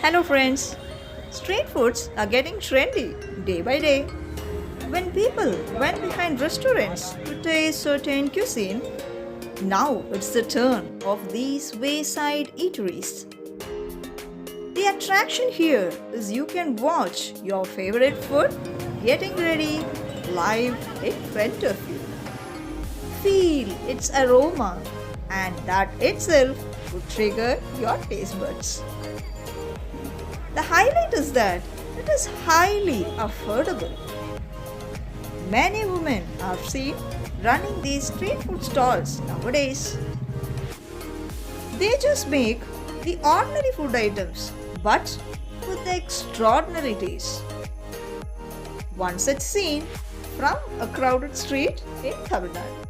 Hello friends! Street foods are getting trendy day by day. When people went behind restaurants to taste certain cuisine, now it's the turn of these wayside eateries. The attraction here is you can watch your favorite food getting ready live in front of you. Feel its aroma, and that itself would trigger your taste buds. The highlight is that it is highly affordable. Many women are seen running these street food stalls nowadays. They just make the ordinary food items but with the extraordinary taste. One such scene from a crowded street in Tamil Nadu.